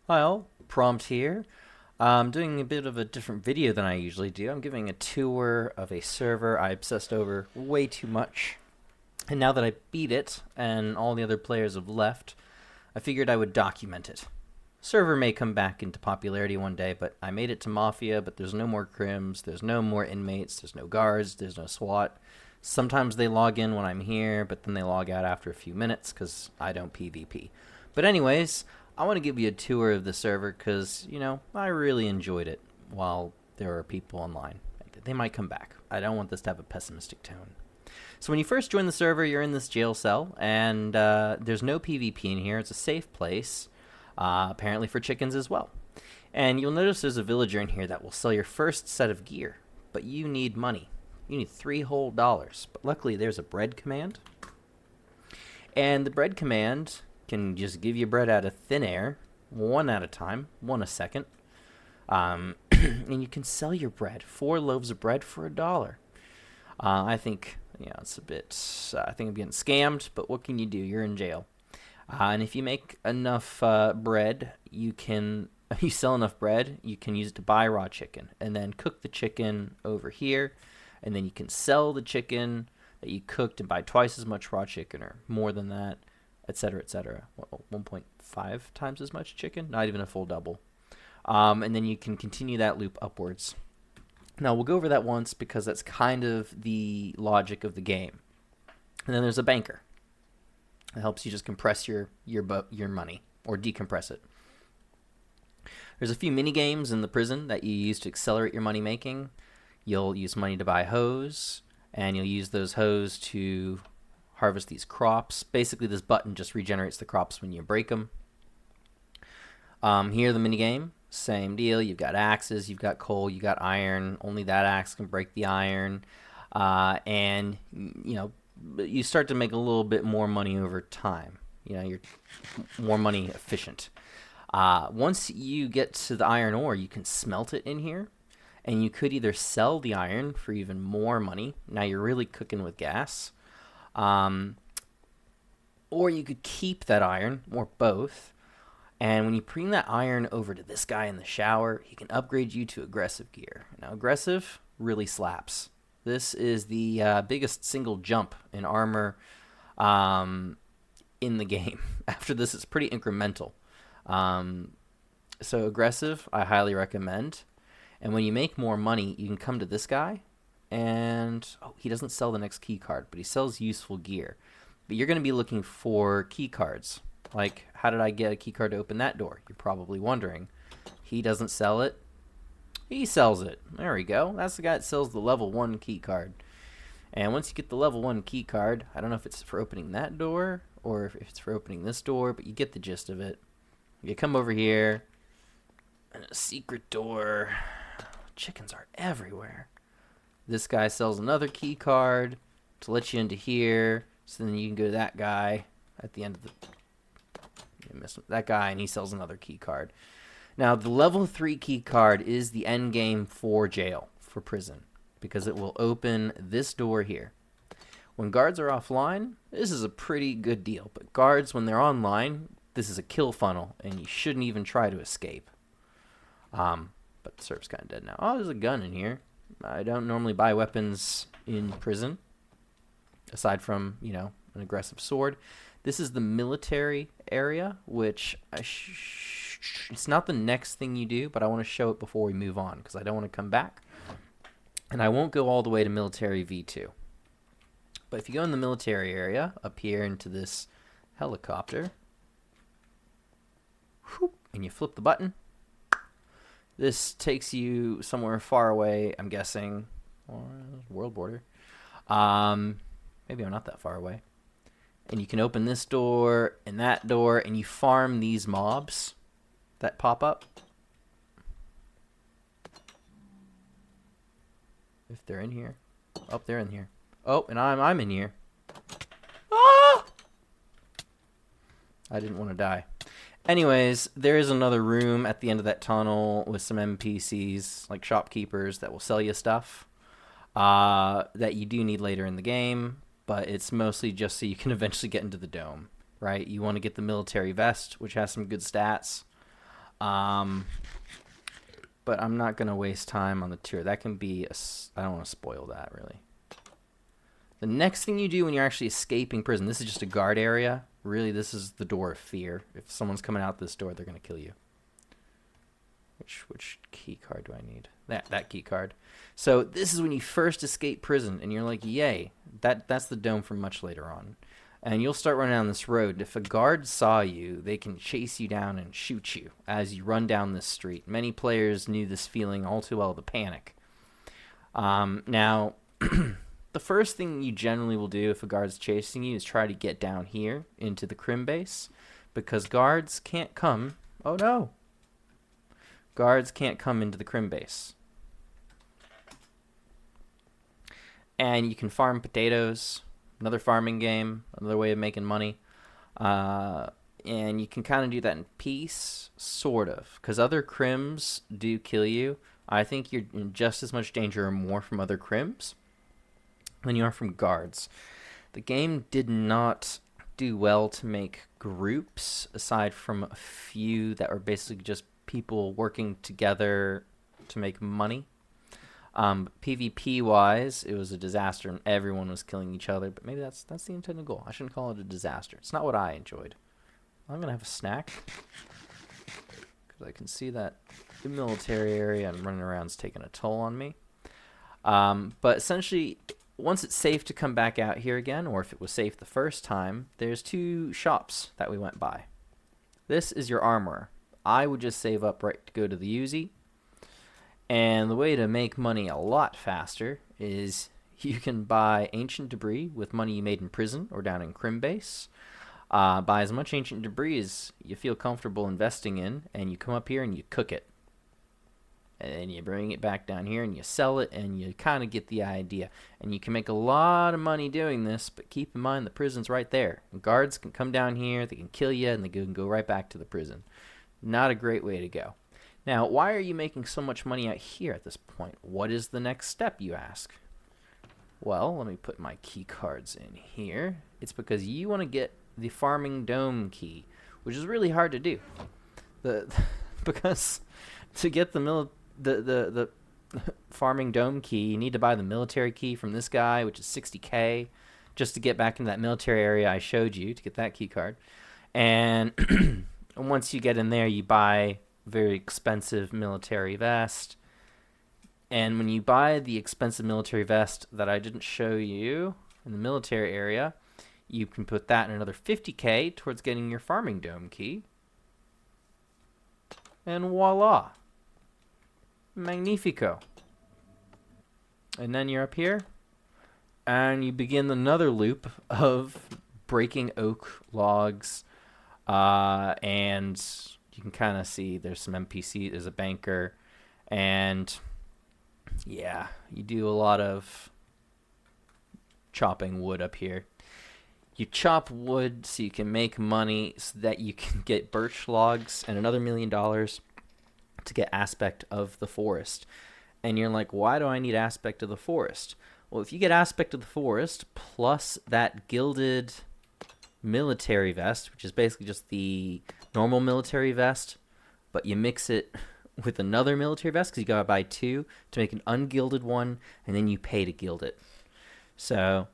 Well, prompt here. I'm doing a bit of a different video than I usually do. I'm giving a tour of a server I obsessed over way too much. And now that I beat it and all the other players have left, I figured I would document it. Server may come back into popularity one day, but I made it to Mafia, but there's no more crims, there's no more inmates, there's no guards, there's no SWAT. Sometimes they log in when I'm here, but then they log out after a few minutes because I don't PvP. But anyways, I want to give you a tour of the server because, I really enjoyed it while there are people online. They might come back. I don't want this to have a pessimistic tone. So when you first join the server, you're in this jail cell, and there's no PvP in here. It's a safe place, apparently for chickens as well. And you'll notice there's a villager in here that will sell your first set of gear, but you need money. You need $3 whole. But luckily, there's a bread command. And the bread command can just give you bread out of thin air, one at a time, one a second. And you can sell your bread, 4 loaves of bread for $1. I think, it's a bit, I think I'm getting scammed, but what can you do? You're in jail. And if you make enough bread, you sell enough bread, you can use it to buy raw chicken and then cook the chicken over here. And then you can sell the chicken that you cooked and buy twice as much raw chicken or more than that, etc., etc. 1.5 times as much chicken? Not even a full double. And then you can continue that loop upwards. Now, we'll go over that once because that's kind of the logic of the game. And then there's a banker. It helps you just compress your money or decompress it. There's a few mini games in the prison that you use to accelerate your money making. You'll use money to buy hoes, and you'll use those hoes to harvest these crops. Basically, this button just regenerates the crops when you break them. Here, the minigame, same deal. You've got axes, you've got coal, you've got iron. Only that axe can break the iron. And, you start to make a little bit more money over time. You're more money efficient. Once you get to the iron ore, you can smelt it in here. And you could either sell the iron for even more money. Now you're really cooking with gas. Or you could keep that iron, or both. And when you bring that iron over to this guy in the shower, he can upgrade you to aggressive gear. Now, aggressive really slaps. This is the biggest single jump in armor in the game. After this, it's pretty incremental. So aggressive, I highly recommend. And when you make more money, you can come to this guy, and he doesn't sell the next key card, but he sells useful gear. But you're going to be looking for key cards. Like, how did I get a key card to open that door? You're probably wondering. He doesn't sell it. He sells it. There we go. That's the guy that sells the level 1 key card. And once you get the level 1 key card, I don't know if it's for opening that door or if it's for opening this door, but you get the gist of it. You come over here, and a secret door. Chickens are everywhere. This guy sells another key card to let you into here, so then you can go to that guy at the end of that guy, and he sells another key card. Now, the level 3 key card is the end game for jail, for prison, because it will open this door here. When guards are offline, this is a pretty good deal, but guards, when they're online, this is a kill funnel, and you shouldn't even try to escape. But the server's kind of dead now. Oh, there's a gun in here. I don't normally buy weapons in prison, aside from, an aggressive sword. This is the military area, which it's not the next thing you do, but I want to show it before we move on, because I don't want to come back. And I won't go all the way to military V2. But if you go in the military area, up here into this helicopter, and you flip the button, this takes you somewhere far away, I'm guessing, or world border. Maybe I'm not that far away. And you can open this door and that door, and you farm these mobs that pop up. If they're in here. Oh, they're in here. Oh, and I'm in here. Ah! I didn't want to die. Anyways, there is another room at the end of that tunnel with some NPCs, like shopkeepers, that will sell you stuff that you do need later in the game, but it's mostly just so you can eventually get into the dome, right? You want to get the military vest, which has some good stats. Um, but I'm not going to waste time on the tour. That can be I don't want to spoil that, really. The next thing you do when you're actually escaping prison, this is just a guard area. Really, this is the door of fear. If someone's coming out this door, they're going to kill you. Which key card do I need? That key card. So this is when you first escape prison, and you're like, yay. That's the dome for much later on. And you'll start running down this road. If a guard saw you, they can chase you down and shoot you as you run down this street. Many players knew this feeling all too well, the panic. Now, the first thing you generally will do if a guard's chasing you is try to get down here into the crim base, because guards can't come. Oh no! Guards can't come into the crim base. And you can farm potatoes. Another farming game, another way of making money. And you can kind of do that in peace, sort of. Because other crims do kill you. I think you're in just as much danger or more from other crims than you are from guards. The game did not do well to make groups, aside from a few that were basically just people working together to make money. PvP-wise, it was a disaster, and everyone was killing each other. But maybe that's the intended goal. I shouldn't call it a disaster. It's not what I enjoyed. I'm gonna have a snack because I can see that the military area and running around is taking a toll on me. But essentially, once it's safe to come back out here again, or if it was safe the first time, there's two shops that we went by. This is your armor. I would just save up right to go to the Uzi. And the way to make money a lot faster is you can buy ancient debris with money you made in prison or down in crim base. Buy as much ancient debris as you feel comfortable investing in, and you come up here and you cook it. And then you bring it back down here and you sell it, and you kind of get the idea. And you can make a lot of money doing this, but keep in mind the prison's right there. Guards can come down here, they can kill you, and they can go right back to the prison. Not a great way to go. Now, why are you making so much money out here at this point? What is the next step, you ask? Well, let me put my key cards in here. It's because you want to get the farming dome key, which is really hard to do. Because to get the farming dome key, you need to buy the military key from this guy, which is 60k, just to get back into that military area I showed you to get that key card. And once you get in there, you buy very expensive military vest. And when you buy the expensive military vest that I didn't show you in the military area, you can put that in another 50k towards getting your farming dome key. And voila. Magnifico. And then you're up here, and you begin another loop of breaking oak logs, and you can kind of see there's some NPC, there's a banker, and yeah, you do a lot of chopping wood up here. You chop wood so you can make money so that you can get birch logs and another $1 million to get aspect of the forest. And you're like, why do I need aspect of the forest? Well, if you get aspect of the forest plus that gilded military vest, which is basically just the normal military vest, but you mix it with another military vest because you gotta buy two to make an ungilded one, and then you pay to gild it. So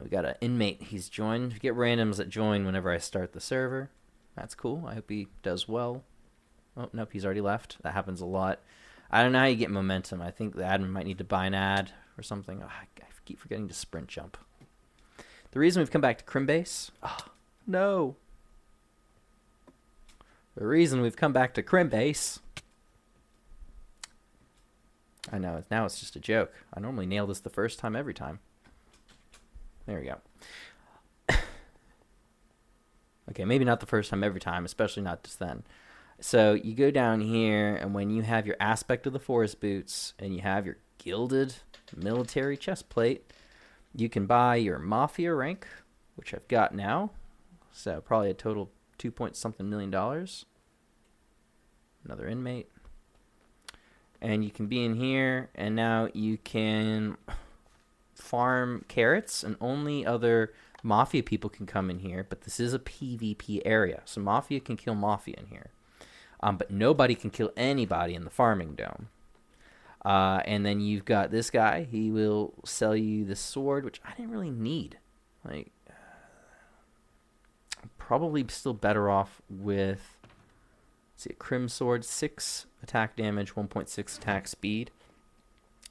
we got an inmate. He's joined. You get randoms that join whenever I start the server. That's cool. I hope he does well. Oh, nope, he's already left. That happens a lot. I don't know how you get momentum. I think the admin might need to buy an ad or something. Oh, I keep forgetting to sprint jump. The reason we've come back to Crimbase... Oh, no. The reason we've come back to Crimbase... I know, now it's just a joke. I normally nail this the first time every time. There we go. Okay, maybe not the first time every time, especially not just then. So you go down here, and when you have your aspect of the forest boots and you have your gilded military chest plate, you can buy your mafia rank, which I've got now. So probably a total 2-point-something million dollars. Another inmate. And you can be in here, and now you can farm carrots, and only other mafia people can come in here, but this is a PvP area, so mafia can kill mafia in here. But nobody can kill anybody in the farming dome. And then you've got this guy. He will sell you the sword, which I didn't really need. Like, I'm probably still better off with, let's see, a crim sword, 6 attack damage, 1.6 attack speed,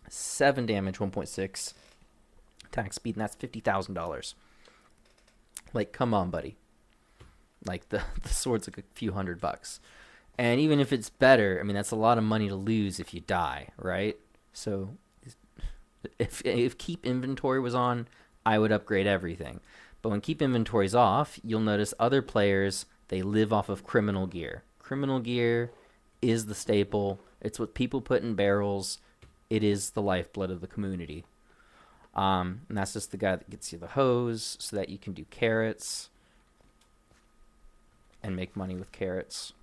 7 damage, 1.6 attack speed, and that's $50,000. Like, come on, buddy. Like, the sword's like a few $100. And even if it's better, I mean, that's a lot of money to lose if you die, right? So if keep inventory was on, I would upgrade everything. But when keep inventory's off, you'll notice other players, they live off of criminal gear. Criminal gear is the staple. It's what people put in barrels. It is the lifeblood of the community. And that's just the guy that gets you the hose so that you can do carrots and make money with carrots.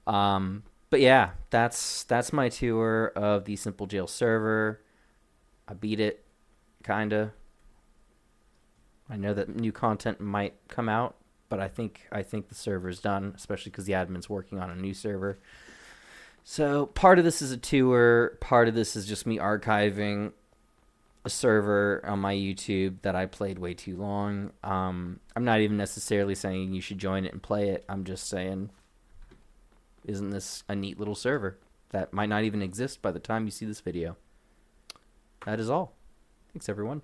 But yeah, that's my tour of the SimpleJail server. I beat it, kinda. I know that new content might come out, but I think the server's done, especially because the admin's working on a new server. So part of this is a tour, part of this is just me archiving a server on my YouTube that I played way too long. I'm not even necessarily saying you should join it and play it. I'm just saying, isn't this a neat little server that might not even exist by the time you see this video? That is all. Thanks, everyone.